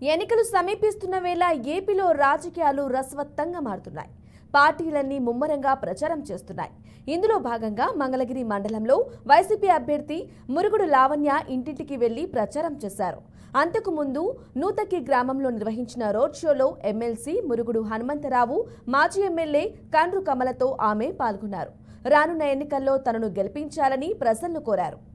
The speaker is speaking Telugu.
ఎన్నికలు సమీపిస్తున్న వేళ ఏపీలో రాజకీయాలు రసవత్తంగా మారుతున్నాయి. పార్టీలన్నీ ముమ్మరంగా ప్రచారం చేస్తున్నాయి. ఇందులో భాగంగా మంగళగిరి మండలంలో వైసీపీ అభ్యర్థి మురుగుడు లావణ్య ఇంటింటికి వెళ్లి ప్రచారం చేశారు. అంతకు ముందు నూతకి గ్రామంలో నిర్వహించిన రోడ్ షోలో ఎమ్మెల్సీ మురుగుడు హనుమంతరావు, మాజీ ఎమ్మెల్యే కండ్రు కమలతో ఆమె పాల్గొన్నారు. రానున్న ఎన్నికల్లో తనను గెలిపించాలని ప్రజలను కోరారు.